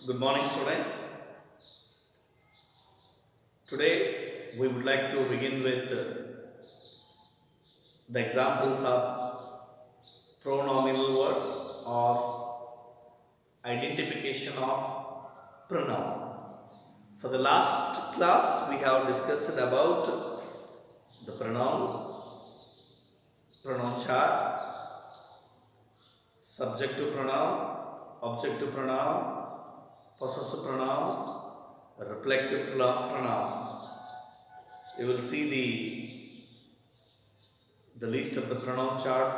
Good morning, students. Today we would like to begin with the examples of pronominal words or identification of pronoun. For the last class, we have discussed about the pronoun chart, subjective pronoun, objective pronoun, possessive pronoun, reflective pronoun. You will see the list of the pronoun chart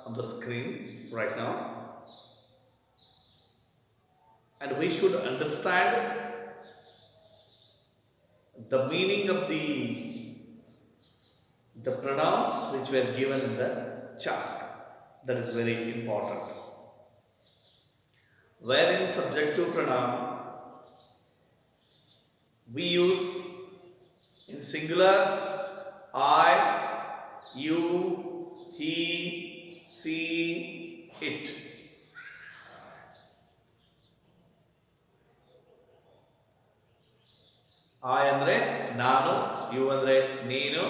on the screen right now, and we should understand the meaning of the pronouns which were given in the chart. That is very important. Wherein subjective pronoun we use in singular I, you, he, she, it. I andre nanu, you andre neenu.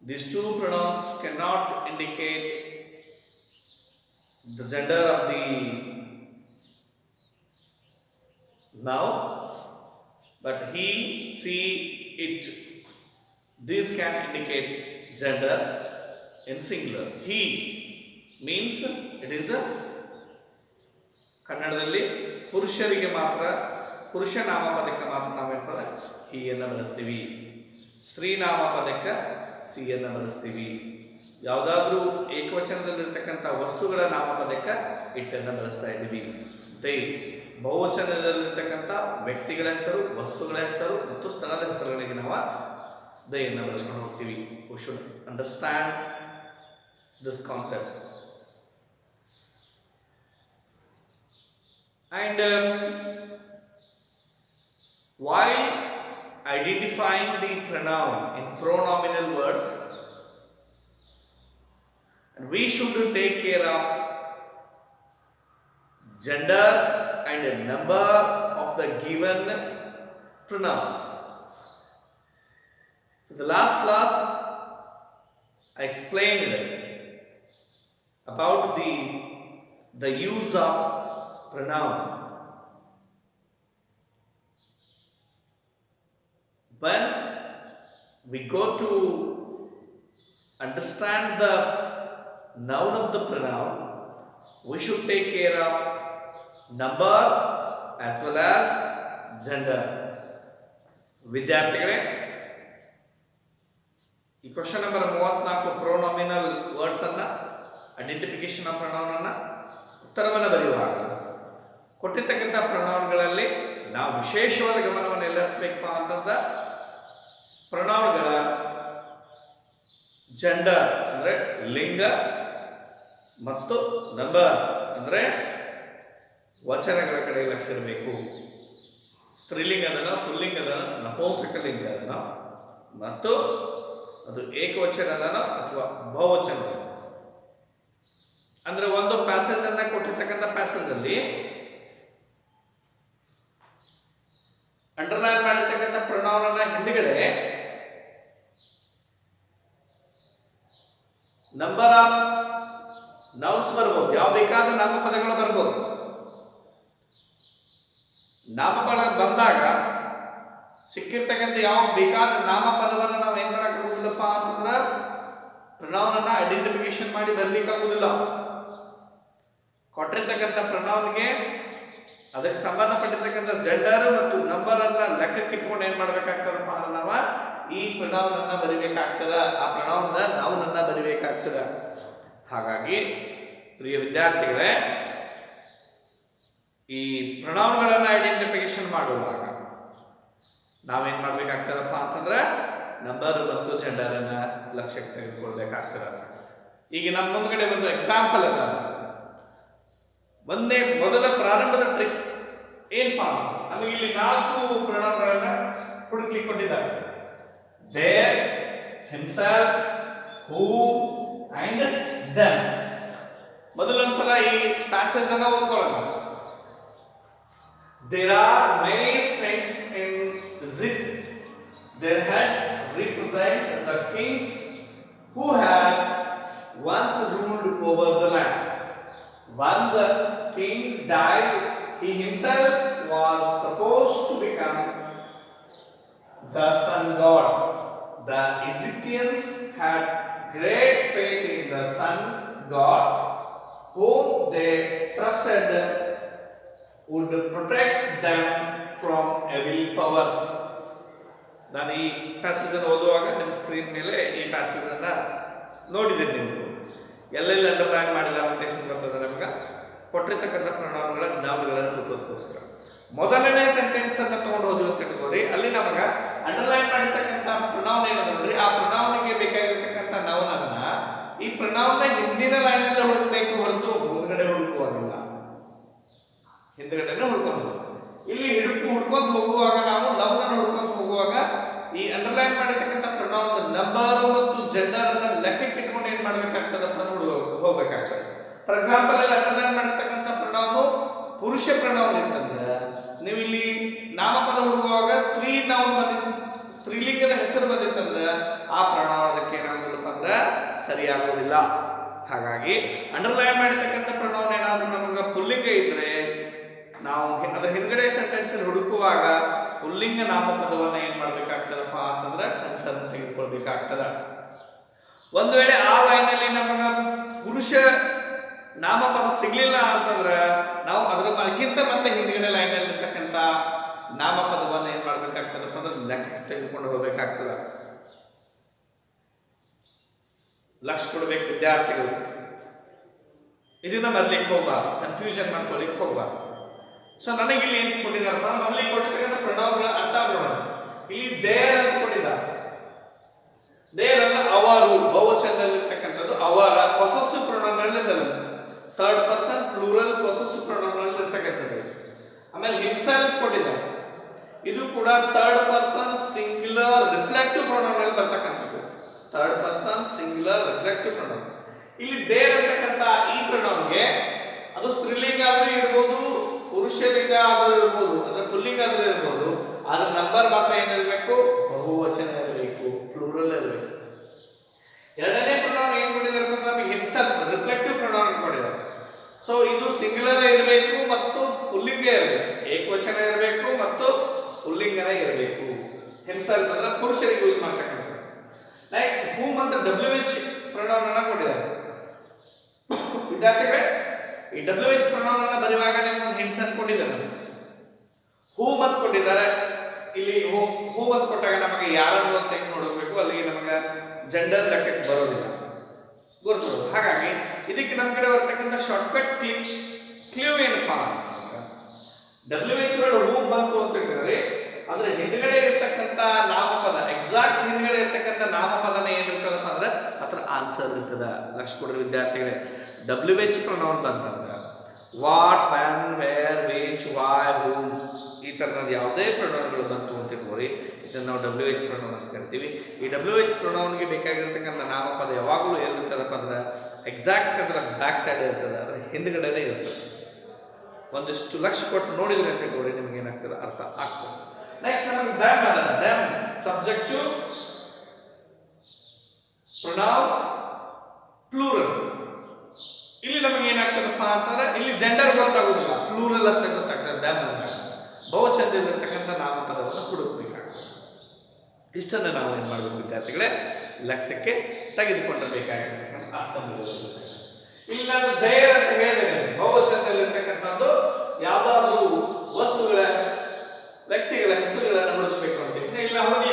These two pronouns cannot indicate the gender of the noun, but he, she, it. These can indicate gender in singular. He means it is a ಕನ್ನಡದಲ್ಲಿ ಪುರುಷರಿಗೆ ಮಾತ್ರ, ಪುರುಷ ನಾಮಪದಕ್ಕೆ ಮಾತ್ರ ನಾವೇನ್ತಾರೆ ಹಿ ಅನ್ನು ಬಳಸ್ತೀವಿ. ಸ್ತ್ರೀ ನಾಮಪದಕ್ಕೆ C ಅನ್ನು ಬಳಸ್ತೀವಿ. ಯಾವುದಾದ್ರೂ ಏಕವಚನದಲ್ಲಿರ್ತಕ್ಕಂಥ ವಸ್ತುಗಳ ನಾಮಪದಕ್ಕೆ ಇಟ್ಟನ್ನು ಬಳಸ್ತಾ ಇದ್ದೀವಿ. ದೇ ಬಹುವಚನದಲ್ಲಿರ್ತಕ್ಕಂಥ ವ್ಯಕ್ತಿಗಳ ಹೆಸರು, ವಸ್ತುಗಳ ಹೆಸರು ಮತ್ತು ಸ್ಥಳದ ಹೆಸರುಗಳಿಗೆ ನಾವು ದಯನ್ನು ಬಳಸ್ಕೊಂಡು ಹೋಗ್ತೀವಿ. We should understand this concept. And while identifying the pronoun in pronominal words, we should take care of gender and number of the given pronouns. In the last class, I explained about the use of pronoun. When we go to understand the noun of the pronoun, we should take care of number as well as gender. ವಿದ್ಯಾರ್ಥಿಗಳೇ, ಈ question number 34 ಪ್ರೊನಾಮಿನಲ್ words ಅನ್ನ, identification of pronoun ಅನ್ನ ಉತ್ತರವನ್ನು ಬರೆಯುವಾಗ ಕೊಟ್ಟಿರ್ತಕ್ಕಂಥ ಪ್ರೊನೌನ್ಗಳಲ್ಲಿ ನಾವು ವಿಶೇಷವಾದ ಗಮನವನ್ನು ಎಲ್ಲರಿಸಬೇಕಪ್ಪ ಅಂತಂದ್ರೆ ಪ್ರೊನೌನ್ಗಳ ಜೆಂಡರ್ ಅಂದರೆ ಲಿಂಗ ಮತ್ತು ನಂಬರ್ ಅಂದರೆ ವಚನಗಳ ಕಡೆ ಲಕ್ಷ್ಯ ಇರಬೇಕು. ಸ್ತ್ರೀಲಿಂಗದನ, ಪುಲ್ಲಿಂಗದನ, ನಪುಂಸಕಲಿಂಗದನ ಮತ್ತು ಅದು ಏಕವಚನದನ ಅಥವಾ ಬಹುವಚನ. ಅಂದ್ರೆ ಒಂದು ಪ್ಯಾಸೇಜ್ ಅನ್ನ ಕೊಟ್ಟಿರ್ತಕ್ಕಂಥ ಪ್ಯಾಸೇಜ್ ಅಲ್ಲಿ ಅಂಡರ್ಲೈನ್ ಮಾಡಿರ್ತಕ್ಕಂಥ ಪ್ರೊನೌನ್ ಅನ್ನ ಹಿಂದ್ಗಡೆ ನಂಬರ್ ಆಫ್ ನೌನ್ಸ್ ಬರ್ಬೋದು, ಯಾವ ಬೇಕಾದ ನಾಮಪದಗಳು ಬರ್ಬೋದು. ನಾಮಪದ ಬಂದಾಗ ಸಿಕ್ಕಿರ್ತಕ್ಕಂಥ ಯಾವ ಬೇಕಾದ ನಾಮಪದವನ್ನು ನಾವು ಏನ್ ಮಾಡಕ್ಕಾಗುದಿಲ್ಲಪ್ಪ ಅಂತಂದ್ರೆ ಪ್ರೊನೌನ್ ಅನ್ನ ಐಡೆಂಟಿಫಿಕೇಶನ್ ಮಾಡಿ ಬರ್ಲಿಕ್ಕಾಗುದಿಲ್ಲ. ಕೊಟ್ಟಿರ್ತಕ್ಕಂಥ ಪ್ರೊನೌನ್ಗೆ ಅದಕ್ಕೆ ಸಂಬಂಧಪಟ್ಟಿರ್ತಕ್ಕಂಥ ಜೆಂಡರ್ ಮತ್ತು ನಂಬರ್ ಅನ್ನ ಲೆಕ್ಕಕ್ಕೆ ಇಟ್ಕೊಂಡು ಏನ್ ಮಾಡ್ಬೇಕಾಗ್ತದಪ್ಪ ಅಂದ್ರೆ ನಾವು ಈ ಪ್ರೊನೌನ್ ಅನ್ನ ಬರಿಬೇಕಾಗ್ತದ, ಆ ಪ್ರೊನೌನ್ ನೌನ್ ಅನ್ನ ಬರಿಬೇಕಾಗ್ತದ. ಹಾಗಾಗಿ ಪ್ರಿಯ ವಿದ್ಯಾರ್ಥಿಗಳೇ, ಈ ಪ್ರೊನೌನ್ಗಳನ್ನ ಐಡೆಂಟಿಫಿಕೇಶನ್ ಮಾಡುವಾಗ ನಾವೇನ್ ಮಾಡ್ಬೇಕಾಗ್ತದಪ್ಪ ಅಂತಂದ್ರೆ ನಂಬರ್ ಮತ್ತು ಜೆಂಡರ್ ಅನ್ನ ಲಕ್ಷ್ಯಕ್ಕೆ ತೆಗೆದುಕೊಳ್ಬೇಕಾಗ್ತದ. ಈಗ ನಮ್ಮ ಮುಂದ್ಗಡೆ ಒಂದು ಎಕ್ಸಾಂಪಲ್ ಅದ. ಮೊದಲ ಪ್ರಾರಂಭದ ಟ್ರಿಕ್ಸ್ ಏನಪ್ಪಾ, ನಮಗೆ ಇಲ್ಲಿ 4 ಪ್ರೊನೌನ್ಗಳನ್ನ ಹುಡುಕ್ಲಿಕ್ಕೆ ಕೊಟ್ಟಿದ್ದಾರೆ. There, himself, who and them. ಮೊದಲೊಂದ್ಸಲ ಈ ಪ್ಯಾಸೇಜ್ ಅನ್ನ ಓದ್ಕೊಳ್ಳೋಣ. There are many snakes in Zit. Their heads represent the kings who have once ruled over the land. When the king died, he himself was supposed to become the sun god. The Egyptians had great faith in the sun god, whom they trusted would protect them from evil powers. ನಾನು ಈ passage ಅನ್ನು ಓದುವಾಗ ನಿಮ್ಮ screen ಮೇಲೆ ಈ passage ಅನ್ನ ನೋಡಿದ್ದೀರಿ. ನೀವು ಎಲ್ಲೆಲ್ಲಿ ಅಂಡರ್ಲೈನ್ ಮಾಡಿಲ್ಲ ಅಂತ ಎಷ್ಟು ಬರ್ತದೆ ನಮ್ಗೆ ಕೊಟ್ಟಿರ್ತಕ್ಕಂಥ ಪ್ರಣಾಮಗಳ ನಾಮಗಳನ್ನು ಹುಡುಕೋದಕ್ಕೋಸ್ಕರ ಮೊದಲನೇ ಸೆಂಟೆನ್ಸ್ ಅನ್ನ ತಗೊಂಡು ಹೋದ್ವಿ ಅಂತ ಇಟ್ಕೋರಿ. ಅಲ್ಲಿ ನಮಗ ಅಂಡರ್ಲೈನ್ ಮಾಡಿರ್ತಕ್ಕಂಥ ಪ್ರಣಾಮ್ ಏನದ ನೋಡ್ರಿ, ಆ ಪ್ರಣಾಮ್ನಿಗೆ ಬೇಕಾಗಿರ್ತಕ್ಕಂಥ ನೌನನ್ನ ಈ ಪ್ರಣಾಮ್ನ ಹಿಂದಿನ ಲೈನಲ್ಲಿ ಹುಡುಕ್ಬೇಕು ಹೊರತು ಮುಂದ್ಗಡೆ ಹುಡುಕುವಾಗಿಲ್ಲ, ಹಿಂದ್ಗಡೆನೆ ಹುಡ್ಕೊಂಡು ಇಲ್ಲಿ ಹುಡ್ಕೊಂತ ಹೋಗುವಾಗ ನಾವು ನೌನನ್ನು ಹುಡ್ಕೊಂತ ಹೋಗುವಾಗ ಈ ಅಂಡರ್ಲೈನ್ ಮಾಡಿರ್ತಕ್ಕಂಥ ಪ್ರಣಾಮದ ನಂಬರ್ ಮತ್ತು ಜೆಂಡರ್ ಅನ್ನ ಲೆಕ್ಕಕ್ಕೆ ಇಟ್ಕೊಂಡು ಏನ್ ಮಾಡ್ಬೇಕಾಗ್ತದೆ ಅಂತ ಹೋಗ್ಬೇಕಾಗ್ತದೆ. ಫಾರ್ ಎಕ್ಸಾಂಪಲ್ ಇಲ್ಲಿ ಅಂಡರ್ಲೈನ್ ಮಾಡಿರ್ತಕ್ಕಂಥ ಪ್ರಣಾಮ ಪುರುಷ ಪ್ರಣಾಮ ಇತ್ತಂದ್ರೆ ನೀವು ಇಲ್ಲಿ ನಾಮಪದ ಹುಡುಗುವಾಗ ಸ್ತ್ರೀಲಿಂಗದ ಹೆಸರು ಬಂದಿತ್ತಂದ್ರೆ ಆ ಪ್ರಣಾಮ ಅದಕ್ಕೆ ಏನಾಗೋದಿಲ್ಲಪ್ಪ ಅಂದ್ರೆ ಸರಿಯಾಗೋದಿಲ್ಲ. ಹಾಗಾಗಿ ಅಂಡರ್ಲೈನ್ ಮಾಡಿರ್ತಕ್ಕಂಥ ಪ್ರಣಾಮ ಏನಾದ್ರೂ ನಮಗೆ ಪುಲ್ಲಿಂಗ ಇದ್ರೆ ನಾವು ಅದರ ಹಿಂದ್ಗಡೆ ಸೆಂಟೆನ್ಸ್ ಹುಡುಕುವಾಗ ಪುಲ್ಲಿಂಗ ನಾಮಪದವನ್ನ ಏನ್ ಮಾಡ್ಬೇಕಾಗ್ತದಪ್ಪ ಅಂತಂದ್ರೆ ಕನ್ಸರ್ನ್ ತೆಗೆದುಕೊಳ್ಬೇಕಾಗ್ತದ. ಒಂದು ವೇಳೆ ಆ ಲೈನಲ್ಲಿ ನಮಗ ಪುರುಷ ನಾಮಪದ ಸಿಗ್ಲಿಲ್ಲ ಅಂತಂದ್ರೆ ನಾವು ಅದಕ್ಕಿಂತ ಮತ್ತೆ ಹಿಂದ್ಗಡೆ ಲೈನಲ್ಲಿ ಇರ್ತಕ್ಕಂಥ ನಾಮಪದವನ್ನ ಏನ್ ಮಾಡ್ಬೇಕಾಗ್ತದಪ್ಪ ಅಂದ್ರೆ ಲೆಕ್ಕಕ್ಕೆ ತೆಗೆದುಕೊಂಡು ಹೋಗ್ಬೇಕಾಗ್ತದ. ಲಕ್ಷ ಕೊಡ್ಬೇಕು ವಿದ್ಯಾರ್ಥಿಗಳು, ಇದನ್ನ ಬರ್ಲಿಕ್ಕೆ ಹೋಗ್ಬಾರ್ದು, ಕನ್ಫ್ಯೂಷನ್ ಮಾಡ್ಕೊಳ್ಳಿಕ್ಕೆ ಹೋಗ್ಬಾರ್ದು. ಸೊ ನನಗೆ ಇಲ್ಲಿ ಏನ್ ಕೊಟ್ಟಿದಾರಪ್ಪ, ಮೊದಲಿಗೆ ಕೊಟ್ಟಿರ್ತಕ್ಕಂಥ ಪ್ರಣವಗಳ ಅರ್ಥ ಮಾಡೋಣ. ಇಲ್ಲಿ ದೇರ್ ಅಂತ ಕೊಟ್ಟಿದ್ದಾರೆ. ದೇರ್ ಅಂದ್ರೆ ಅವರು ಬಹುವಚನದಲ್ಲಿರ್ತಕ್ಕಂಥದ್ದು, ಅವರ possessive pronoun third person plural possessive pronoun ಇರ್ತಕ್ಕಂಥದ್ದು. ಆಮೇಲೆ ಹಿಮ್ಸೆಲ್ಫ್ ಕೊಟ್ಟಿದ್ದಾರೆ, ಇದು ಕೂಡ third person singular reflective pronoun ಅಲ್ಲಿ ಬರ್ತಕ್ಕಂಥದ್ದು. Third person singular reflective pronoun. ಇಲ್ಲಿ ದೇರ್ ಅಂತಕ್ಕಂಥ ಈ ಪ್ರೊನೌನ್ಗೆ ಅದು ಸ್ತ್ರೀಲಿಂಗ ಆದ್ರೂ ಇರ್ಬೋದು, ಪುರುಷಲಿಂಗ ಆದ್ರೂ ಇರ್ಬೋದು, ಅಂದ್ರೆ ಪುಲ್ಲಿಂಗ ಆದ್ರೂ ಇರ್ಬೋದು, ಅದ್ರ ನಂಬರ್ ಮಾತ್ರ ಏನಿರಬೇಕು, ಬಹುವಚನ ಇರಬೇಕು, ಪ್ಲೂರಲ್ ಇರಬೇಕು. ಎರಡನೇ ಪ್ರೊನೌನ್ ಏನ್ ಕೊಟ್ಟಿದ್ದಾರೆ ಅಂದ್ರೆ ನಮಗೆ ಹಿಮ್ಸೆಲ್ಫ್ ರಿಫ್ಲೆಕ್ಟಿವ್ ಪ್ರೊನೌನ್ ಕೊಟ್ಟಿದ್ದಾರೆ. ಸೊ ಇದು ಸಿಂಗ್ಯುಲರ್ ಇರಬೇಕು ಮತ್ತು ಪುಲ್ಲಿಂಗ ಇರಬೇಕು, ಏಕವಚನ ಇರಬೇಕು ಮತ್ತು ಪುಲ್ಲಿಂಗನೇ ಇರಬೇಕು. ಹಿಮ್ಸೆಲ್ಫ್ ಅಂದ್ರೆ ಪುರುಷರಿಗೆ ಯೂಸ್ ಮಾಡ್ತಕ್ಕಂಥದ್ದು. ನೆಕ್ಸ್ಟ್ ಹೂಮ್ ಅಂತ WH ಪ್ರೊನೌನ್ ಅನ್ನ ಕೊಟ್ಟಿದ್ದಾರೆ. ವಿದ್ಯಾರ್ಥಿಗಳೇ, ಈ WH ಪ್ರೊನೌನ್ ಅನ್ನ ಬರೆಯುವಾಗ ನಿಮ್ಗೆ ಒಂದು ಹಿಂಟ್ಸ್ ಅನ್ನು ಕೊಟ್ಟಿದ್ದಾರೆ. ಹೂಮ್ ಅಂತ ಕೊಟ್ಟಿದ್ದಾರೆ. ಇಲ್ಲಿ ಹೂಮ್ ಅಂತ ಕೊಟ್ಟಾಗ ನಮಗೆ ಯಾರನ್ನು ಅಂತ ತೆಗೆದು ನೋಡಬೇಕು, ಅಲ್ಲಿಗೆ ನಮಗೆ ಜೆಂಡರ್ ಲೆಕ್ಕಕ್ಕೆ ಬರೋದಿಲ್ಲ, ಗುರುತು. ಹಾಗಾಗಿ ಇದಕ್ಕೆ ನಮ್ಮ ಕಡೆ ಬರ್ತಕ್ಕಂಥ ಶಾರ್ಟ್ಕಟ್ ಕ್ಲೂ ಏನಪ್ಪಾ ಅಂತಂದ್ರೆ WH ವರ್ಡ್ ಹೂಮ್ ಬಂತು ಅಂತ ಹೇಳಿದ್ರೆ ಅದ್ರ ಹಿಂದ್ಗಡೆ ಇರ್ತಕ್ಕಂಥ ನಾಮಪದ, ಎಕ್ಸಾಕ್ಟ್ ಹಿಂದ್ಗಡೆ ಇರ್ತಕ್ಕಂಥ ನಾಮಪದನ ಏನಿರ್ತದಪ್ಪ ಅಂದ್ರೆ ಅದ್ರ ಆನ್ಸರ್ ಇರ್ತದ. ಲಕ್ಷ ಕೊಡ್ರಿ ವಿದ್ಯಾರ್ಥಿಗಳೇ, WH ಪ್ರೊನೌನ್ ಬಂತಂದ್ರೆ what, when, where, which, why, whom ಈ ಥರನಾದ ಯಾವುದೇ ಪ್ರೊನೌನ್ಗಳು ಬಂತು ಅಂತ ಇಟ್ಕೋರಿ, ಇದನ್ನು ನಾವು WH ಪ್ರೊನೌನ್ ಅಂತ ಕರಿತೀವಿ. ಈ WH ಪ್ರೊನೌನ್ಗೆ ಬೇಕಾಗಿರ್ತಕ್ಕಂಥ ನಾಮಪದ ಯಾವಾಗಲೂ ಎಲ್ಲಿರ್ತದಪ್ಪ ಅಂದ್ರೆ ಎಕ್ಸಾಕ್ಟ್ ಅದರ ಬ್ಯಾಕ್ ಸೈಡ್ ಇರ್ತದೆ, ಅದರ ಹಿಂದ್ಗಡೆನೇ ಇರ್ತದೆ. ಒಂದಿಷ್ಟು ಲಕ್ಷ ಕೊಟ್ಟು ನೋಡಿದ್ರೆ ಅಂತ ಇಟ್ಕೋರಿ, ನಿಮ್ಗೆ ಏನಾಗ್ತದೆ ಅರ್ಥ ಆಗ್ತದೆ. ನೆಕ್ಸ್ಟ್ ನಮಗೆ ದಮ್ ಅದ. ದಮ್ ಸಬ್ಜೆಕ್ಟಿವ್ ಪ್ರೊನೌನ್ ಪ್ಲೂರಲ್. ಇಲ್ಲಿ ನಮಗೆ ಏನಾಗ್ತದಪ್ಪ ಅಂತಂದ್ರೆ ಇಲ್ಲಿ ಜೆಂಡರ್ ಗೊತ್ತಾಗುದಿಲ್ಲ, ಪ್ಲೂರಲ್ ಅಷ್ಟೇ ಗೊತ್ತಾಗ್ತದೆ. ದಮ್ ಅಂತ ಬಹುವಚನದಲ್ಲಿರ್ತಕ್ಕಂಥ ನಾಮಪದವನ್ನು ಹುಡುಕಬೇಕಾಗ್ತದೆ. ಇಷ್ಟನ್ನು ನಾವು ಏನು ಮಾಡಬೇಕು ವಿದ್ಯಾರ್ಥಿಗಳೇ, ಲಕ್ಷ್ಯಕ್ಕೆ ತೆಗೆದುಕೊಂಡಿರಬೇಕಾಗಿರ್ತಕ್ಕಂಥ ಅರ್ಥ. ಇಲ್ಲಿ ನಾನು ಧೈರ್ಯ ಅಂತ ಹೇಳಿದೆ, ಬಹುವಚನದಲ್ಲಿರ್ತಕ್ಕಂಥದ್ದು ಯಾವುದಾದ್ರೂ ವಸ್ತುಗಳ ವ್ಯಕ್ತಿಗಳ ಹೆಸರುಗಳನ್ನು ಹುಡುಕಬೇಕು ಅಂತ. ಇಲ್ಲ ಹೋಗಿ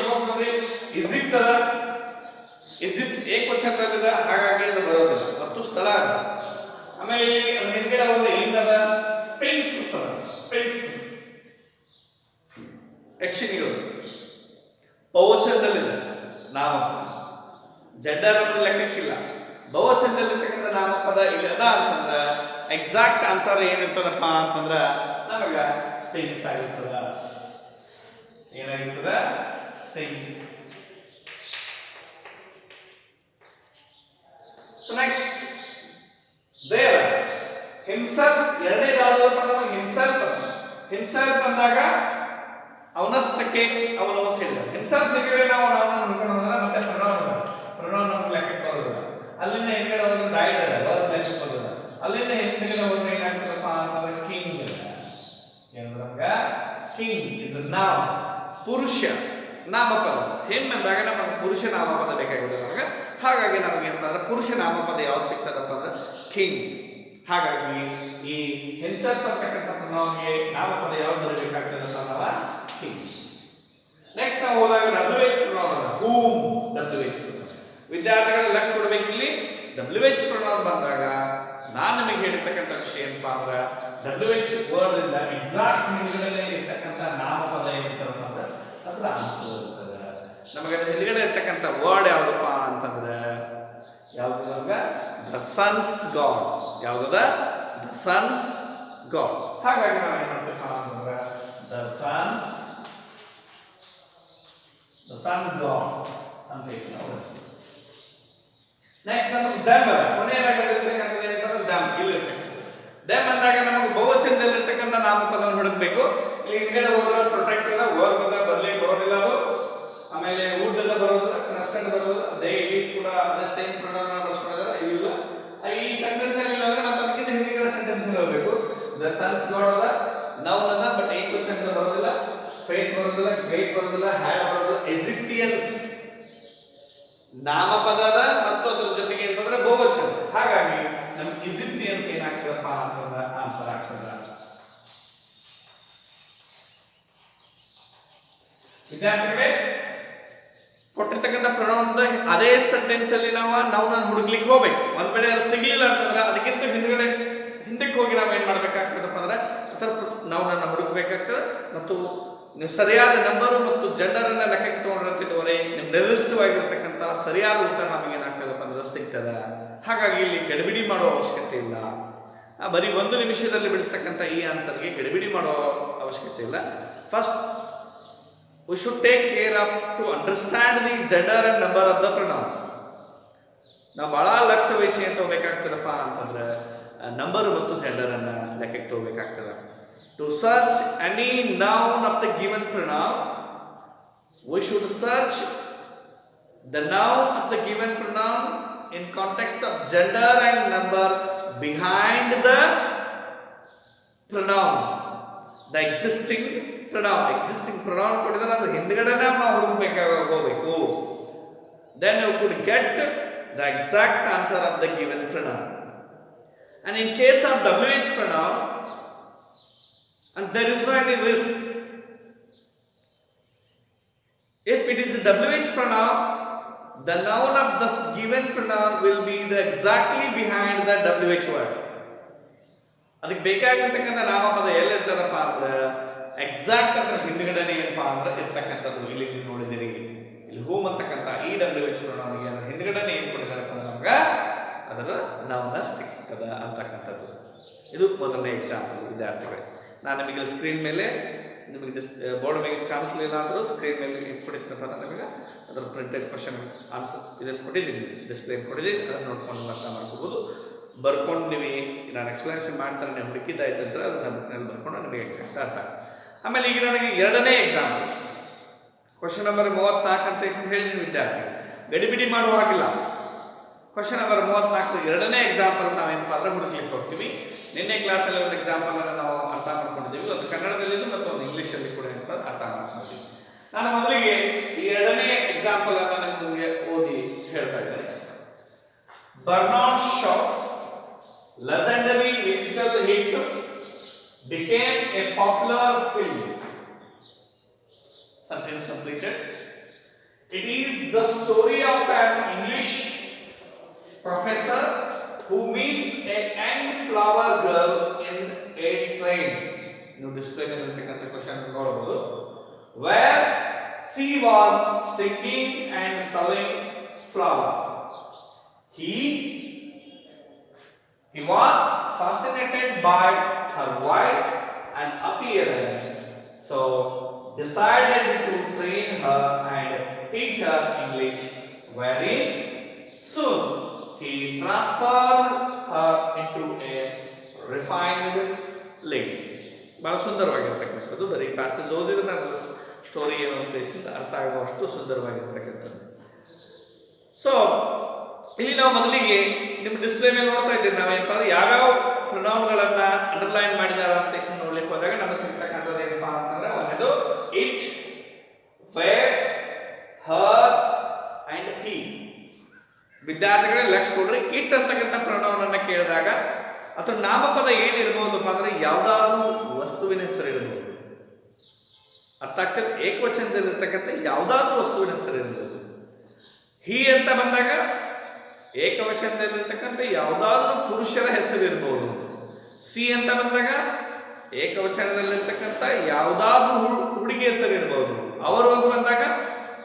ಈಜಿಪ್ಟ್ ಅದ, ಈಜಿಪ್ಟ್ ಏಕವಚನದಲ್ಲಿದೆ, ಹಾಗಾಗಿ ಅದು ಬರೋದಿಲ್ಲ, ಮತ್ತು ಸ್ಥಳ ಅದ. ಆಮೇಲೆ ಇಲ್ಲಿ ಹಿಂದ್ಗಡೆ ಒಂದು ಏನದ, ಸ್ಪಿಂಕ್ಸ್ ಅದ, ಸ್ಪಿಂಕ್ಸ್ ಯಕ್ಷಿಣಿಗಳು ಬಹುವಚನದಲ್ಲಿದೆ ನಾಮಪದ. ಜೆಂಡರ್ ಅನ್ನು ಲೆಕ್ಕಕ್ಕಿಲ್ಲ, ಬಹುವಚನದಲ್ಲಿರ್ತಕ್ಕಂಥ ನಾಮಪದ ಇಲ್ಲಿ ಅದ ಅಂತಂದ್ರೆ ಎಕ್ಸಾಕ್ಟ್ ಆನ್ಸರ್ ಏನಿರ್ತದಪ್ಪ ಅಂತಂದ್ರೆ ನಮಗ ಸ್ಪಿಂಕ್ಸ್ ಆಗಿರ್ತದ. ಏನಾಗಿರ್ತದ, sphinx. So next there himself. ಎರಡನೇದಾದ ಹಿಮ್ಸೆಲ್ಫ್. ಹಿಮ್ಸೆಲ್ಫ್ ಬಂದಾಗ ಅವನಷ್ಟಕ್ಕೆ ಅವನು ಅಂತ ಹೇಳಿದ. ಹಿಮ್ಸೆಲ್ಫ್ ಹಿಂದ್ಗಡೆ ನಾವು ಅವನನ್ನು ಹುಡ್ಕೊಂಡು ಹೋದ್ರೆ ಮತ್ತೆ ಪ್ರೊನೌನ್ ನಮ್ಗೆ ಲೆಕ್ಕಕ್ಕೆ ಬರೋದಿಲ್ಲ. ಅಲ್ಲಿಂದ ಹಿಂದ್ಗಡೆ ಹೋದ್ರೆ ಡೈಡ್ ಅದ ವರ್ಬ್ ಲೆಕ್ಕಕ್ಕೆ ಬರೋದಿಲ್ಲ. ಅಲ್ಲಿಂದ ಹಿಂದ್ಗಡೆ ಹೋದ್ರೆ ಏನಾಗ್ತದಪ್ಪ ಅಂತಂದ್ರೆ ಕಿಂಗ್ ಏನಂದ್ರ ಕಿಂಗ್ ಇಸ್ ನಾಮ್, ಪುರುಷ ನಾಮಪದ. ಹಿಮ್ ಅಂದಾಗ ನಮಗೆ ಪುರುಷ ನಾಮಪದ ಬೇಕಾಗಿದೆ ನಮಗೆ. ಹಾಗಾಗಿ ನಮಗೆ ಏನಪ್ಪ ಅಂದ್ರೆ ಪುರುಷ ನಾಮಪದ ಯಾವ್ದು ಸಿಗ್ತದಪ್ಪ ಅಂದ್ರೆ ಕಿಂಗ್. ಹಾಗಾಗಿ ಈ ಹಿಮ್ಸೆಲ್ಫ್ ಅಂತಕ್ಕಂಥ ಪ್ರೊನೌನ್ಗೆ ನಾಮಪದ ಯಾವ್ದು ಬರಬೇಕಾಗ್ತದಪ್ಪ ಅಂದ್ರೆ ಕಿಂಗ್. ನೆಕ್ಸ್ಟ್ ನಾವು ಹೋದಾಗ WH ಪ್ರೊನೌನ್ ಅದ, ಹೂಮ್ WH ಪ್ರೊನೌನ್. ವಿದ್ಯಾರ್ಥಿಗಳು ಲಕ್ಷ ಕೊಡ್ಬೇಕು. ಇಲ್ಲಿ WH ಪ್ರೊನೌನ್ ಬಂದಾಗ ನಾನು ನಿಮಗೆ ಹೇಳಿರ್ತಕ್ಕಂಥ ವಿಷಯ ಏನಪ್ಪಾ ಅಂದ್ರೆ WH ವರ್ಡ್ ಇಂದ ಎಕ್ಸಾಕ್ಟ್ ಹಿಂದ್ಗಡೆ ಇರ್ತಕ್ಕಂಥ ನಾಮಪದ ಏನಿರ್ತದಪ್ಪ ಅಂದ್ರೆ ಅದ್ರ ಆನ್ಸರ್ ಇರ್ತದೆ. ನಮಗೆ ಹಿಂದ್ಗಡೆ ಇರ್ತಕ್ಕಂಥ ವರ್ಡ್ ಯಾವ್ದಪ್ಪ ಅಂತಂದ್ರೆ ಯಾವ್ದು ನಮ್ಗೆ ದ ಸನ್ಸ್ ಗಾಡ್. ಯಾವ್ದದ ದ ಸನ್ಸ್ ಗಾಡ್. ಹಾಗಾಗಿ ನಾವು ಏನ್ ಮಾಡ್ತೀವಪ್ಪ ಅಂತಂದ್ರೆ ದ ಸನ್ ಗಾಡ್ ಅಂತ ಹೇಳಿ ನಾವು. ನೆಕ್ಸ್ಟ್ ನಮಗೆ ದಮ್ ಅದ. ಕೊನೆಯದಾಗಿರ್ತಕ್ಕಂಥದ್ದು ಏನಂತಂದ್ರೆ ದಮ್. ಇಲ್ಲಿರ್ತಕ್ಕಂಥ ದಮ್ ಅಂದಾಗ ನಮಗೆ ಬಹುವಚನದಲ್ಲಿರ್ತಕ್ಕಂಥ ನಾಮಪದವನ್ನು ಹುಡುಕಬೇಕು. ಇಲ್ಲಿ ಹಿಂದ್ಗಡೆ ಹೋದ್ರೆ ಪ್ರೊಟೆಕ್ಟ್ ಅದ, ವರ್ಬ್ ಅದ, ಬರ್ಲಿಕ್ಕೆ ಬರೋದಿಲ್ಲ ಅದು. ಆಮೇಲೆ ವುಡ್ ಅದ ಬರೋದಿಲ್ಲ, ಕನ್ಸ್ಟಂಟ್ ಬರೋದಿಲ್ಲ. ದೇ ಇಲ್ಲಿ ಕೂಡ ಅದೇ ಸೇಮ್ ಪ್ರೊನೌನ್ ಬಳಸ್ಕೊಂಡಿದ್ದಾರೆ. ಇಲ್ಲ ಈ ಸೆಂಟೆನ್ಸ್ ಅಲ್ಲಿ ಇಲ್ಲ ಅಂದ್ರೆ ಮತ್ತೆ ಅದಕ್ಕಿಂತ ಹಿಂದಿನ ಸೆಂಟೆನ್ಸ್ ಅಲ್ಲಿ ಹೋಗಬೇಕು. ದ ಸನ್ಸ್ ಗಾಡ್ ಅದ, ನೌನ್ ಅದ, ಬಟ್ ಏಕವಚನ ಬರೋದಿಲ್ಲ, ಫೇತ್ ಬರೋದಿಲ್ಲ, ಗ್ರೇಟ್ ಬರೋದಿಲ್ಲ, ಹ್ಯಾಡ್ ಬರೋದಿಲ್ಲ. ಎಜಿಪ್ಟಿಯನ್ಸ್ ನಾಮಪದ ಅದ ಮತ್ತು ಅದ್ರ ಜೊತೆಗೆ ಏನಂತಂದ್ರೆ ಬಹುವಚನ. ಹಾಗಾಗಿ ನಮ್ ಈಜಿಪ್ಟಿಯನ್ಸ್ ಏನಾಗ್ತದಪ್ಪ ಅಂತಂದ್ರೆ ಆನ್ಸರ್ ಆಗ್ತದ. ವಿದ್ಯಾರ್ಥಿಗಳೇ, ಕೊಟ್ಟಿರ್ತಕ್ಕಂಥ ಪ್ರೊನೌನ್ ಅದೇ ಸೆಂಟೆನ್ಸ್ ಅಲ್ಲಿ ನಾವು ನೌನ್ ಹುಡುಕ್ಲಿಕ್ಕೆ ಹೋಗ್ಬೇಕು. ಒಂದ್ ವೇಳೆ ಅದು ಸಿಗ್ಲಿಲ್ಲ ಅಂತಂದ್ರೆ ಅದಕ್ಕಿಂತ ಹಿಂದಕ್ಕೆ ಹೋಗಿ ನಾವು ಏನ್ ಮಾಡ್ಬೇಕಾಗ್ತದಪ್ಪ ಅಂದ್ರೆ ಅದರ ನೌನ್ ಅನ್ನು ಹುಡುಕ್ಬೇಕಾಗ್ತದೆ. ಮತ್ತು ನೀವು ಸರಿಯಾದ ನಂಬರು ಮತ್ತು ಜೆಂಡರ್ ಅನ್ನ ಲೆಕ್ಕಕ್ಕೆ ತಗೊಂಡಿರ್ತಿದ್ದವರೆ ನಿಮ್ ನಿರ್ದಿಷ್ಟವಾಗಿರ್ತಕ್ಕಂಥ ಸರಿಯಾದ ಉತ್ತರ ನಮಗೆ ಏನಾಗ್ತದಪ್ಪ ಅಂದ್ರೆ ಸಿಗ್ತದ. ಹಾಗಾಗಿ ಇಲ್ಲಿ ಗಡಿಬಿಡಿ ಮಾಡುವ ಅವಶ್ಯಕತೆ ಇಲ್ಲ. ಬರೀ 1 ನಿಮಿಷದಲ್ಲಿ ಬಿಡಿಸ್ತಕ್ಕಂಥ ಈ ಆನ್ಸರ್ಗೆ ಗಡಿಬಿಡಿ ಮಾಡುವ ಅವಶ್ಯಕತೆ ಇಲ್ಲ. First we should take care of to understand the gender and number of the pronoun. ನಾವು ಬಹಳ ಲಕ್ಷ್ಯ ವಹಿಸಿ ಅಂತ ಹೋಗ್ಬೇಕಾಗ್ತದಪ್ಪ ಅಂತಂದ್ರೆ ನಂಬರ್ ಮತ್ತು ಜೆಂಡರ್ ಅನ್ನ ಲೆಕ್ಕಕ್ಕೆ ತಗೋಬೇಕಾಗ್ತದೆ. To search any noun of the given pronoun, we should search the noun of the given pronoun in context of gender and number behind the pronoun, the existing pronoun ಕೊಟ್ಟಿದ್ದಾರೆ ಅದ್ರ ಹಿಂದ್ಗಡೆನೇ ನಾವು ಹೋಗಬೇಕು. Then you could get the exact answer of the given pronoun. And in case of WH pronoun, and there is no any risk. If it is a WH pronoun, the noun of the given pronoun will be the exactly behind the WH word. ಅದಕ್ಕೆ ಬೇಕಾಗಿರ್ತಕ್ಕಂಥ ನಾಮಪದ ಎಲ್ಲಿರ್ತದಪ್ಪ ಅಂದ್ರೆ exact ಅಂದ್ರೆ ಹಿಂದ್ಗಡೆನೇ ಏನಪ್ಪ ಅಂದ್ರೆ ಇರ್ತಕ್ಕಂಥದ್ದು. ಇಲ್ಲಿ ನೀವು ನೋಡಿದಿರಿ, ಇಲ್ಲಿ ಹೂಮ್ ಅಂತಕ್ಕಂಥ ಈ WH ಪ್ರೊನೌನ್ಗೆ ಅಂದ್ರೆ ಹಿಂದ್ಗಡೆನೇ ಏನ್ ಕೊಟ್ಟಿದಾರಪ್ಪ ಅಂದ್ರೆ ನಮ್ಗೆ ಅದರ ನೌನ ಸಿಗ್ತದ ಅಂತಕ್ಕಂಥದ್ದು. ಇದು ಮೊದಲನೇ ಎಕ್ಸಾಂಪಲ್ ವಿದ್ಯಾರ್ಥಿಗಳೇ. ನಾನು ನಿಮಗೆ ಸ್ಕ್ರೀನ್ ಮೇಲೆ ನಿಮಗೆ ಬೋರ್ಡ್ ಮೇಲೆ ಕಾಣಿಸಲಿಲ್ಲ ಅಂದರೂ ಸ್ಕ್ರೀನ್ ಮೇಲೆ ಕೊಟ್ಟಿದ್ದಪ್ಪ ನಮಗೆ ಅದರ ಪ್ರಿಂಟೆಡ್ ಕ್ವಶನ್ ಆನ್ಸರ್ ಇದನ್ನು ಕೊಟ್ಟಿದ್ದೀನಿ, ಡಿಸ್ಪ್ಲೇ ಕೊಟ್ಟಿದ್ದೀನಿ. ಅದನ್ನು ನೋಡ್ಕೊಂಡು ಅರ್ಥ ಮಾಡ್ಕೋಬೋದು. ಬರ್ಕೊಂಡು ನೀವು ನಾನು ಎಕ್ಸ್ಪ್ಲನೇಷನ್ ಮಾಡ್ತಾರೆ ನೀವು ಹುಡುಕಿದ್ದಾಯ್ತು ಅಂದ್ರೆ ಅದನ್ನ ಬುಕ್ನಲ್ಲಿ ಬರ್ಕೊಂಡು ನಿಮಗೆ ಎಕ್ಸಾಕ್ಟ್ ಅರ್ಥ. ಆಮೇಲೆ ಈಗ ನನಗೆ ಎರಡನೇ ಎಕ್ಸಾಂಪಲ್ ಕ್ವಶನ್ ನಂಬರ್ 34 ಅಂತ ಹೇಳಿದ್ದೀನಿ ವಿದ್ಯಾರ್ಥಿ, ಗಡಿಬಿಡಿ ಮಾಡುವ ಹಾಗಿಲ್ಲ. ಕ್ವಶನ್ ನಂಬರ್ 34 ಎರಡನೇ ಎಕ್ಸಾಂಪಲ್ ನಾವೇನಪ್ಪ ಅಂದ್ರೆ ಹುಡುಕ್ಲಿಕ್ಕೆ ಹೋಗ್ತೀವಿ. ನಿನ್ನೆ ಕ್ಲಾಸಲ್ಲಿ ಒಂದು ಎಕ್ಸಾಂಪಲ್ ಅನ್ನು ನಾವು ಅರ್ಥ ಮಾಡ್ಕೊಂಡಿದ್ದೀವಿ, ಒಂದು ಕನ್ನಡದಲ್ಲಿದ್ದು ಮತ್ತು ಒಂದು ಇಂಗ್ಲೀಷಲ್ಲಿ ಕೂಡ ಅರ್ಥ ಮಾಡ್ಕೊಂಡಿದ್ದೀವಿ. ನಾನು ಮೊದಲಿಗೆ ಈ ಎರಡನೇ ಎಕ್ಸಾಂಪಲ್ ಅನ್ನು ನಿಮಗೆ ಓದಿ ಹೇಳ್ತಾ ಇದ್ದೇನೆ. Bernard Shaw's legendary musical hit became a popular film. Sentence completed. It is the story of an English professor who meets a young flower girl in a train. You display the question where she was singing and selling flowers. He was fascinated by her voice and appearance, so decided to train her and teach her English. Very soon, he transformed her into a refined lady. ಭಾಳ ಸುಂದರವಾಗಿರ್ತಕ್ಕಂಥದ್ದು. ಬರೀ passage ಓದಿದ್ರೆ ಅದರ story ಏನು ಅಂತ ಅರ್ಥ ಆಗುವಷ್ಟು ಸುಂದರವಾಗಿರ್ತಕ್ಕಂಥದ್ದು. So ಇಲ್ಲಿ ನಾವು ಮೊದಲಿಗೆ ನಿಮ್ಮ ಡಿಸ್ಪ್ಲೇ ಮೇಲೆ ನೋಡ್ತಾ ಇದ್ದೀವಿ ನಾವೇನಪ್ಪ ಅಂದ್ರೆ ಯಾವ್ಯಾವ ಪ್ರೊನೌನ್ಗಳನ್ನ ಅಂಡರ್ಲೈನ್ ಮಾಡಿದಾರ ಅಂತ ನೋಡ್ಲಿಕ್ಕೆ ಹೋದಾಗ ನಮಗೆ ಸಿಗ್ತಕ್ಕಂಥದ್ದು ಏನಪ್ಪಾ ಅಂತಂದ್ರೆ ಒಂದೇದು it, where, her and he. ವಿದ್ಯಾರ್ಥಿಗಳೇ ಲಕ್ಷ ಕೊಡ್ರಿ. ಇಟ್ ಅಂತಕ್ಕಂಥ ಪ್ರೊನೌನ್ ಅನ್ನ ಕೇಳಿದಾಗ ಅಥವಾ ನಾಮಪದ ಏನಿರ್ಬೋದಪ್ಪ ಅಂದ್ರೆ ಯಾವ್ದಾದ್ರು ವಸ್ತುವಿನ ಹೆಸರು ಇರ್ಬೋದು. ಅರ್ಥ ಆಗ್ತದೆ? ಏಕವಚನದಲ್ಲಿರ್ತಕ್ಕಂಥ ಯಾವ್ದಾದ್ರು ವಸ್ತುವಿನ ಹೆಸರು ಇರ್ಬೋದು. ಹಿ ಅಂತ ಬಂದಾಗ ಏಕವಚನದಲ್ಲಿರ್ತಕ್ಕಂಥ ಯಾವುದಾದ್ರೂ ಪುರುಷರ ಹೆಸರು ಇರ್ಬೋದು. ಸಿ ಅಂತ ಬಂದಾಗ ಏಕವಚನದಲ್ಲಿರ್ತಕ್ಕಂಥ ಯಾವುದಾದ್ರೂ ಹುಡುಗಿ ಹೆಸರು ಇರ್ಬೋದು. ಅವರು ಅಂತ ಬಂದಾಗ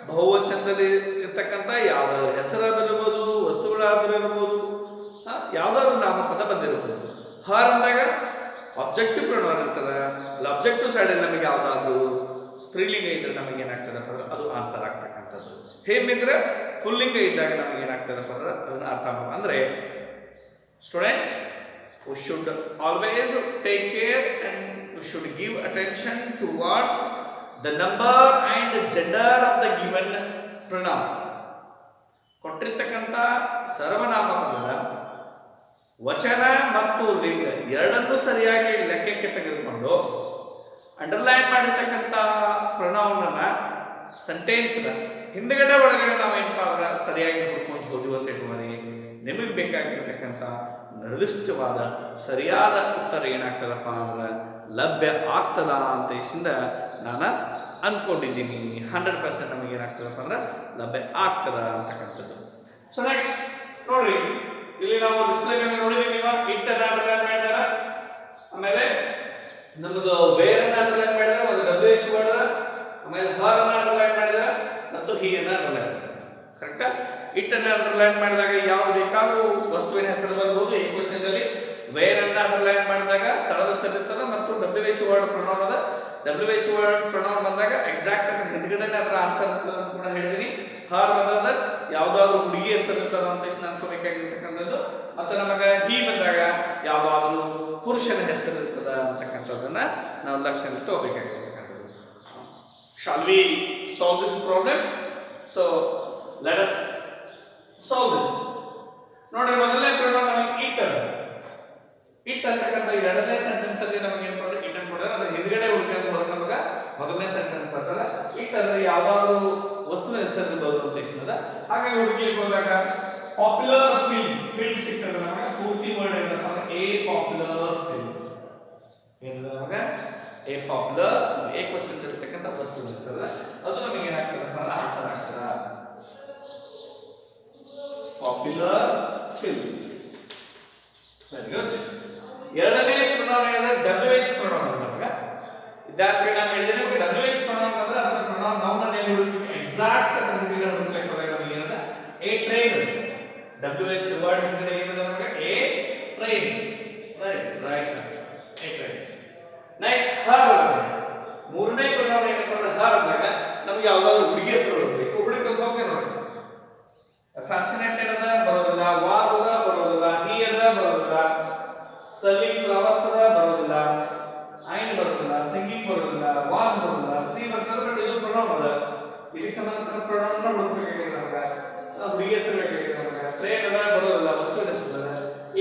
ಬಹುವಚನದಲ್ಲಿ ಇರ್ತಕ್ಕಂಥ ಯಾವುದಾದ್ರು ಹೆಸರಾದಿರ್ಬೋದು, ವಸ್ತುಗಳಾದ್ರೂ ಇರ್ಬೋದು, ಯಾವುದಾದ್ರೂ ನಾಮಪದ ಬಂದಿರ್ಬೋದು. ಹರ್ ಅಂದಾಗ ಆಬ್ಜೆಕ್ಟಿವ್ ಪ್ರೊನೌನ್ ಇರ್ತದೆ. ಅಲ್ಲಿ ಆಬ್ಜೆಕ್ಟಿವ್ ಸೈಡಲ್ಲಿ ನಮಗೆ ಯಾವುದಾದ್ರೂ ಸ್ತ್ರೀಲಿಂಗ ಇದ್ರೆ ನಮಗೆ ಏನಾಗ್ತದಪ್ಪ ಅಂದ್ರೆ ಅದು ಆನ್ಸರ್ ಆಗ್ತಕ್ಕಂಥದ್ದು. ಹೇಮಿದ್ರೆ ಪುಲ್ಲಿಂಗ ಇದ್ದಾಗ ನಮಗೆ ಏನಾಗ್ತದಪ್ಪ ಅಂದ್ರೆ ಅದನ್ನ ಅರ್ಥ ಮಾಡಿ. ಅಂದ್ರೆ students, we should always take care and we should give attention towards the number and gender of the given pronoun. ಕೊಟ್ಟಿರ್ತಕ್ಕಂಥ ಸರ್ವನಾಮ ಪದದ ವಚನ ಮತ್ತು ಲಿಂಗ ಎರಡನ್ನೂ ಸರಿಯಾಗಿ ಲೆಕ್ಕಕ್ಕೆ ತೆಗೆದುಕೊಂಡು ಅಂಡರ್ಲೈನ್ ಮಾಡಿರ್ತಕ್ಕಂಥ ಪ್ರೊನೌನ್ ಅನ್ನ ಸೆಂಟೆನ್ಸ್ ಹಿಂದ್ಗಡೆ ಒಳಗಡೆ ನಾವೇನಪ್ಪ ಅಂದ್ರೆ ಸರಿಯಾಗಿ ಹುಡ್ಕೊಂಡು ಹೋದ್ವಿ ಅಂತ ಇಟ್ಕೊಳ್ಳಿ. ನಿಮಗೆ ಬೇಕಾಗಿರ್ತಕ್ಕಂಥ ನಿರ್ದಿಷ್ಟವಾದ ಸರಿಯಾದ ಉತ್ತರ ಏನಾಗ್ತದಪ್ಪ ಅಂದ್ರೆ ಲಭ್ಯ ಆಗ್ತದ ಅಂತ ನಾನು ಅಂದ್ಕೊಂಡಿದ್ದೀನಿ. 100% ನಮಗೆ ಏನಾಗ್ತದಪ್ಪ ಅಂದ್ರೆ ಲಭ್ಯ ಆಗ್ತದ ಅಂತಕ್ಕಂಥದ್ದು. ಸೊ ನೆಕ್ಸ್ಟ್ ನೋಡ್ರಿ, ಇಲ್ಲಿ ನಾವು ಡಿಸ್ಪ್ಲೇ ಮೇಲೆ ನೋಡಿದೀವಿ. ನೀವು ಇಟ್ ಅನ್ನ ಅಂಡರ್ಲೈನ್ ಮಾಡಿದಾರ, ಆಮೇಲೆ ನಮ್ದು ವೇರ್ ಅನ್ನ ಅಂಡರ್ಲೈನ್ ಮಾಡಿದಾರ, ಒಂದು WH ವರ್ಡ್, ಆಮೇಲೆ ಹರ್ ಅನ್ನ ಅಂಡರ್ಲೈನ್ ಮಾಡಿದಾರ ಮತ್ತು ಹಿ ಅನ್ನ ಅಂಡರ್ಲೈನ್ ಮಾಡಿದಾರ. ಕರೆಕ್ಟಾ? ಇಟ್ ಅನ್ನ ಅಂಡರ್ಲೈನ್ ಮಾಡಿದಾಗ ಯಾವ್ದು ಬೇಕಾದ್ರೂ ವಸ್ತುವಿನ ಹೆಸರು ಬರ್ಬೋದು ಏಕವಚನದಲ್ಲಿ. ವೇರ್ ಅನ್ನ ಅಂಡರ್ಲೈನ್ ಮಾಡಿದಾಗ ಸ್ಥಳದ ಹೆಸರು ಇರ್ತದೆ ಮತ್ತು WH ವರ್ಡ್ ಪ್ರೊನೌನ್ ಅದ. WH ವರ್ಡ್ ಪ್ರೊನೌನ್ ಬಂದಾಗ ಎಕ್ಸಾಕ್ಟ್ ಆಗಿ ಹಿಂದ್ಗಡೆ ಅದರ ಆನ್ಸರ್ ಇರ್ತದೆ ಅಂತ ಕೂಡ ಹೇಳಿದೀನಿ. ಹರ್ ಬಂದಾಗ ಯಾವ್ದಾದ್ರು ಹುಡುಗಿ ಹೆಸರು ಇರ್ತದ ಅಂತ ಅನ್ಕೋಬೇಕಾಗಿರ್ತಕ್ಕಂಥದ್ದು. ಮತ್ತೆ ನಮಗೆ ಹಿ ಬಂದಾಗ ಯಾವ್ದಾದ್ರು ಪುರುಷನ ಹೆಸರು ಇರ್ತದ ಅಂತಕ್ಕಂಥದ್ದನ್ನ ನಾವು ಲಕ್ಷ್ಯ ತಗೋಬೇಕಾಗಿರ್ತಕ್ಕಂಥದ್ದು. Shall we solve this problem? So let us solve this. ನೋಡ್ರಿ, ಮೊದಲನೇ ಪ್ರೊನೌನ್ ನಮಗೆ ಇಟ್ ಅದ. ಇಟ್ ಅಂತಕ್ಕಂಥ ಎರಡನೇ ಸೆಂಟೆನ್ಸ್ ಅಲ್ಲಿ ನಮಗೆ ಏನು ಮಾಡಿದ್ರೆ ಇಟ್ ಅನ್ಕೊಂಡ್ರೆ ಅದ್ರ ಹಿಂದ್ಗಡೆ ಉಳ್ಕೊಂಡು ಹೋದ್ರೆ ನಮಗೆ ಮೊದಲನೇ ಸೆಂಟೆನ್ಸ್ ಬರ್ತಲ್ಲ. ಇಟ್ ಅಂದ್ರೆ ಯಾವ್ದಾದ್ರು ವಸ್ತುವಿನ ಹೆಸರು ಇರ್ಬೋದು ಅಂತ ಇಷ್ಟದ. ಹಾಗಾಗಿ ಹುಡುಗಿಗೆ ಹೋದಾಗ ಪಾಪ್ಯುಲರ್ ಫಿಲ್ಮ್ ಸಿಗ್ತದೆ ನಮಗೆ. ಪೂರ್ತಿ ವರ್ಡ್ ಏನಪ್ಪ ಅಂದ್ರೆ ಎ ಪಾಪ್ಯುಲರ್ ಫಿಲ್ಮ್. ಏನದ ನಮಗೆ ಎ ಪಾಪ್ಯುಲರ್ ಏಕವಚನದಲ್ಲಿರ್ತಕ್ಕಂಥ ವಸ್ತುವಿನ ಹೆಸರು. ಅದು ನಮಗೆ ಏನಾಗ್ತದಪ್ಪ ಆನ್ಸರ್ ಆಗ್ತದ. Popular film. Very good. ಎರಡನೇ ಪ್ರೊನೌನ್ ಹೇಳಿದ್ರೆ WH ಪ್ರೊನೌನ್. ನಮಗೆ ವಿದ್ಯಾರ್ಥಿಗಳು ನಾನು ಹೇಳಿದ್ದೇನೆ WH ಪ್ರೊನೌನ್ ಅಂದ್ರೆ ಅದರ ಪ್ರೊನೌನ್ ನೌನ್ ಅನ್ನು ಎಲ್ಲಿ ಹುಡುಕಬೇಕು, ಎಕ್ಸಾಕ್ಟ್ ಅದರ ಹಿಂದಿನ ಹುಡುಕಬೇಕು ಹೋದಾಗ ನಮಗೆ ಏನದ ಎ ಟ್ರೈನ್. WH ವರ್ಡ್ ಹಿಂದಿನ ಏನದ ನಮಗೆ a train. Right answer a train. Next her. ಮೂರನೇ ಪ್ರೊನೌನ್ ಏನಪ್ಪ ಅಂದ್ರೆ ಹರ್ ಅಂದಾಗ ನಮಗೆ ಯಾವ್ದಾದ್ರು ಹುಡುಗಿ ಹೆಸರು ಹುಡುಕಬೇಕು. ಹುಡುಕಕ್ಕೆ ಹೋಗಿ ನೋಡಿ, ಫ್ಯಾಸಿನೇಟೆಡ್ ಅದ ಬರೋದಿಲ್ಲ, ವಾಸ್ ಅದ ಬರೋದಿಲ್ಲ, ಹಿ ಅದ ಬರೋದಿಲ್ಲ, ಸೆಲ್ಲಿಂಗ್ ಫ್ಲವರ್ಸ್ ಅದ ಬರೋದಿಲ್ಲ, ಐನ್ ಬರೋದಿಲ್ಲ, ಸಿಂಗಿಂಗ್ ಬರೋದಿಲ್ಲ, ವಾಸ್ ಬರೋದಿಲ್ಲ, ಸಿ ಬರ್ತದೆ. ಬಟ್ ಇದು ಪ್ರೊನೌನ್ ಅದ. ಇದಕ್ಕೆ ಸಂಬಂಧಪಟ್ಟ ಪ್ರೊನೌನ್ ಹುಡುಕಬೇಕಾಗಿದೆ ನಮಗೆ. ಹುಡುಗಿ ಹೆಸರು ಬೇಕಾಗಿದೆ ನಮಗೆ. ಟ್ರೈನ್ ಅದ ಬರೋದಿಲ್ಲ, ವಸ್ತುವಿನ ಹೆಸರು ಅದ,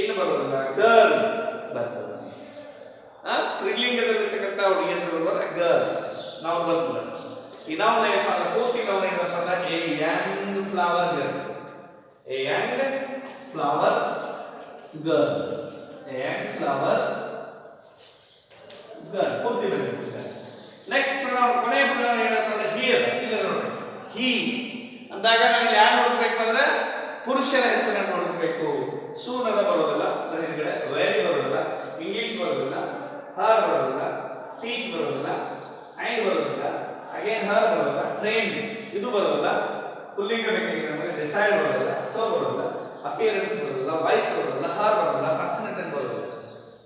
ಏನು ಬರೋದಿಲ್ಲ, ಗರ್ಲ್ ಬರ್ತದೆ. ಸ್ತ್ರೀಲಿಂಗದಲ್ಲಿರ್ತಕ್ಕಂಥ ಹುಡುಗಿ ಹೆಸರು ಬರೋದ ಗರ್ಲ್, ನಾವು ಬರ್ತದೆ. ಈ ನಾವು ಏನಪ್ಪ ಅಂದ್ರೆ ಪೂರ್ತಿ ನಾವು ಏನಪ್ಪ ಅಂದ್ರೆ A Young flower girl. A young flower girl. A young flower girl. ಪೂರ್ತಿ ಬರಬೇಕು. ನೆಕ್ಸ್ಟ್ ಪ್ರೊನೌನ್, ಕೊನೆಯ ಪ್ರೊನೌನ್ ಏನಪ್ಪ ಅಂದ್ರೆ ಹಿ ಅದ. ಇಲ್ಲಿ ನೋಡಿ, ಹಿ ಅಂದಾಗ ನಾವು ಯಾರು ನೋಡಬೇಕು ಅಂದ್ರೆ ಪುರುಷರ ಹೆಸರನ್ನು ನೋಡಬೇಕು. ಸೂನ್ ಅದ ಬರೋದಿಲ್ಲ, ಅದರ ಹಿಂದ್ಗಡೆ ವೆರಿ ಬರೋದಿಲ್ಲ, ಇಂಗ್ಲಿಷ್ ಬರೋದಿಲ್ಲ, ಹರ್ ಬರೋದಿಲ್ಲ, ಟೀಚ್ ಬರೋದಿಲ್ಲ, ಐನ್ ಬರೋದಿಲ್ಲ, ಅಗೇನ್ ಹರ್ ಬರೋದಿಲ್ಲ, ಟ್ರೈನ್ ಇದು ಬರೋದಿಲ್ಲ, ಪುಲ್ಲಿಂಗ ಬೇಕಾಗಿದೆ ನಮಗೆ, ಡಿಸೈಡ್ ಬರೋದಿಲ್ಲ, ಸೋ ಬರೋದಿಲ್ಲ, ಅಪಿಯರೆನ್ಸ್ ಬರೋದಿಲ್ಲ, ವಾಯ್ಸ್ ಬರೋದಿಲ್ಲ, ಹಾರ್ ಬರೋದಿಲ್ಲ, ಫ್ಯಾಸಿನೇಟೆಡ್ ಬರೋದಿಲ್ಲ.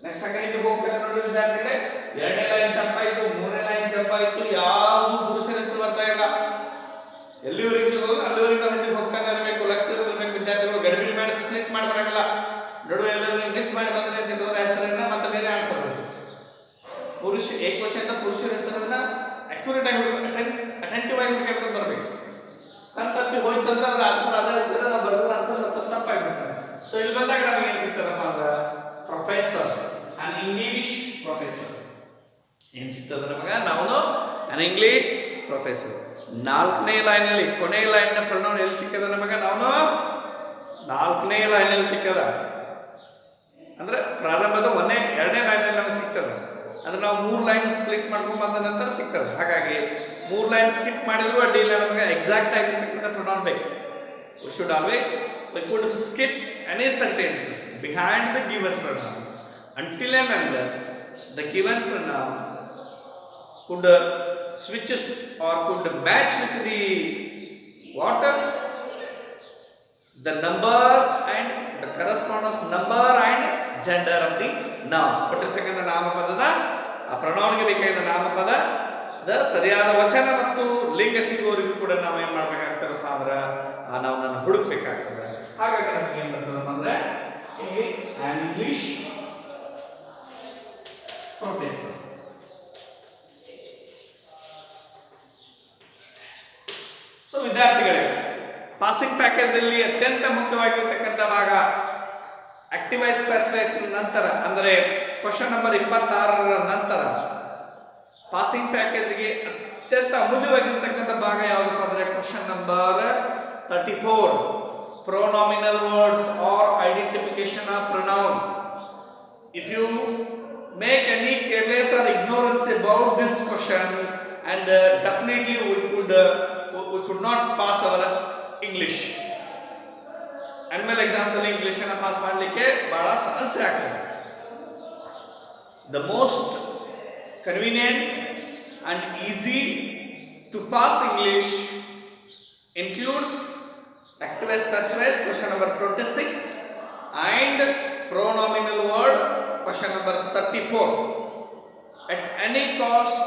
ನೆಕ್ಸ್ಟ್ ಹಾಗೆ ಇದು ಹೋಗ್ತಾರೆ ನೋಡಿ ವಿದ್ಯಾರ್ಥಿಗಳೇ. ಎರಡನೇ ಲೈನ್ ಜಂಪ್ ಆಯಿತು, ಮೂರನೇ ಲೈನ್ ಜಂಪ್ ಆಯಿತು, ಯಾವುದು ಪುರುಷರ ಹೆಸರು ಬರ್ತಾ ಇಲ್ಲ. ಎಲ್ಲಿವರೆಗೆ ಸಿಗೋದು ಅಲ್ಲಿವರೆಗೆ ನಾವು ಹಿಂದೆ ಹೋಗ್ತಾನೆ ಇರಬೇಕು, ಲಕ್ಷ್ಯ ಇರಬೇಕು. ವಿದ್ಯಾರ್ಥಿಗಳು ಗಡಿಬಿಡಿ ಮಾಡಿ ಸ್ಪ್ಲಿಟ್ ಮಾಡಬಾರಲ್ಲ. ನಡುವೆ ಎಲ್ಲರೂ ಮಿಸ್ ಮಾಡಿ ಬಂದ್ರೆ ಅಂತ ಹೇಳಿದ್ರೆ ಹೆಸರನ್ನ ಮತ್ತೆ ಬೇರೆ ಆನ್ಸರ್ ಬರಬೇಕು. ಪುರುಷ ಏಕವಚನದ ಪುರುಷರ ಹೆಸರನ್ನ ಅಕ್ಯುರೇಟ್ ಆಗಿ ಅಟೆಂಟಿವ್ ಆಗಿ ಹುಡುಕಿ ಬರಬೇಕು. ಕಣ್ತಪ್ಪಿ ಹೋಯ್ತಂದ್ರೆ ಅದ್ರ ಆನ್ಸರ್ ಅದೇ ಇರ್ತದೆ, ನಾವು ಬರೋದು ಆನ್ಸರ್ ಮತ್ತೆ ತಪ್ಪಾಗಿಬಿಡ್ತಾರೆ. ಸೊ ಇಲ್ಲಿ ಬಂದಾಗ ನಮಗೆ ಏನು ಸಿಗ್ತದಪ್ಪ ಅಂದ್ರೆ ಪ್ರೊಫೆಸರ್, ಅನ್ ಇಂಗ್ಲಿಷ್ ಪ್ರೊಫೆಸರ್. ಏನು ಸಿಗ್ತದೆ ನಮಗೆ? ನಾವು ಅನ್ ಇಂಗ್ಲಿಷ್ ಪ್ರೊಫೆಸರ್. ನಾಲ್ಕನೇ ಲೈನಲ್ಲಿ ಕೊನೆ ಲೈನ್ನ ಪ್ರೊನೌನ್ ಎಲ್ಲಿ ಸಿಕ್ಕದ ನಮಗೆ? ನಾವು ನಾಲ್ಕನೇ ಲೈನಲ್ಲಿ ಸಿಕ್ಕದ ಅಂದ್ರೆ ಪ್ರಾರಂಭದ ಎರಡನೇ ಲೈನಲ್ಲಿ ನಮಗೆ ಸಿಗ್ತದೆ. ಅಂದ್ರೆ ನಾವು 3 ಲೈನ್ಸ್ ಕ್ಲಿಕ್ ಮಾಡ್ಕೊಂಡು ಬಂದ ನಂತರ ಸಿಗ್ತದೆ. ಹಾಗಾಗಿ 3 ಲೈನ್ ಸ್ಕಿಪ್ ಮಾಡಿದ್ರು ಅಡ್ಡಿಲ್ಲ, ನಮಗೆ ಎಕ್ಸಾಕ್ಟ್ ಆಗಿರ್ತಕ್ಕಂಥ ಪ್ರೊನೌನ್ ಬೇಕು. We should always skip any sentences behind the given pronoun until and unless the given pronoun could switches or could match with the what? The number and the correspondence number and gender of the noun. ಕೊಟ್ಟಿರ್ತಕ್ಕಂಥ ನಾಮಪದದ ಆ ಪ್ರೊನೌನ್ಗೆ ಬೇಕಾದ ನಾಮಪದದ ಸರಿಯಾದ ವಚನ ಮತ್ತು ಲಿಂಗ ಸಿಗುವವರೆಗೂ ಕೂಡ ನಾವು ಏನು ಮಾಡಬೇಕಾಗ್ತದಪ್ಪ ಅಂದ್ರೆ ಆ ನಾವನ್ನ ಹುಡುಕ್ಬೇಕಾಗ್ತದೆ. ಹಾಗಾಗಿ ನಮ್ಗೆ ಏನು ಬರ್ತದಪ್ಪ ಅಂದ್ರೆ an English professor. ಸೊ ವಿದ್ಯಾರ್ಥಿಗಳೇ, ಪಾಸಿಂಗ್ ಪ್ಯಾಕೇಜ್ ಅಲ್ಲಿ ಅತ್ಯಂತ ಮುಖ್ಯವಾಗಿರ್ತಕ್ಕಂಥ ಭಾಗ ಆಕ್ಟಿವೈಸ್ ಸ್ಪೆಸಿಫೈಸ್ ನಂತರ ಅಂದ್ರೆ ಕ್ವಶನ್ ನಂಬರ್ 26ರ ನಂತರ ಪಾಸಿಂಗ್ ಪ್ಯಾಕೇಜ್ಗೆ ಅತ್ಯಂತ ಅಮೂಲ್ಯವಾಗಿರ್ತಕ್ಕಂಥ ಭಾಗ ಯಾವುದಪ್ಪ ಅಂದ್ರೆ question number 34, pronominal words or identification of pronoun. If you make any careless or ignorance about this question, and definitely we could not pass our English. Annual example English ಅನ್ನು pass ಮಾಡಲಿಕ್ಕೆ ಬಹಳ ಸಮಸ್ಯೆ ಆಗ್ತದೆ. The most convenient and easy to pass English includes active specified question number 26 and pronominal word question number 34. At any cost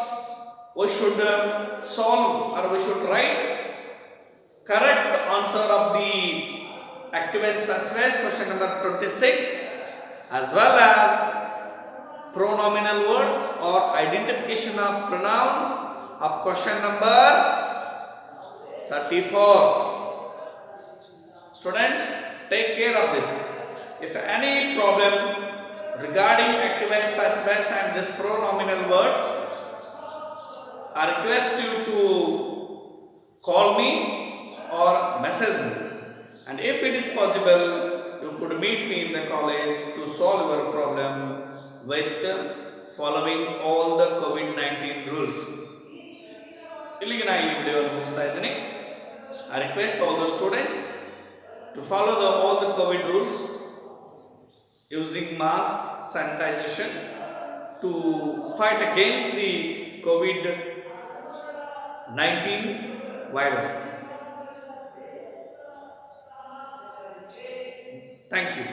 we should solve or we should write correct answer of the active specified question number 26 as well as pronominal words or identification of pronoun of question number 34. Students, take care of this. If any problem regarding active specified and this pronominal words, I request you to call me or message me, and if it is possible you could meet me in the college to solve your problem with following all the COVID-19 rules. ಇಲ್ಲಿಗೆ ನಾನು ಈ ವಿಡಿಯೋವನ್ನು ಮುಗಿಸ್ತಾ ಇದ್ದೀನಿ. I request all the students to follow all the COVID rules using mask, sanitization to fight against the COVID-19 virus. Thank you.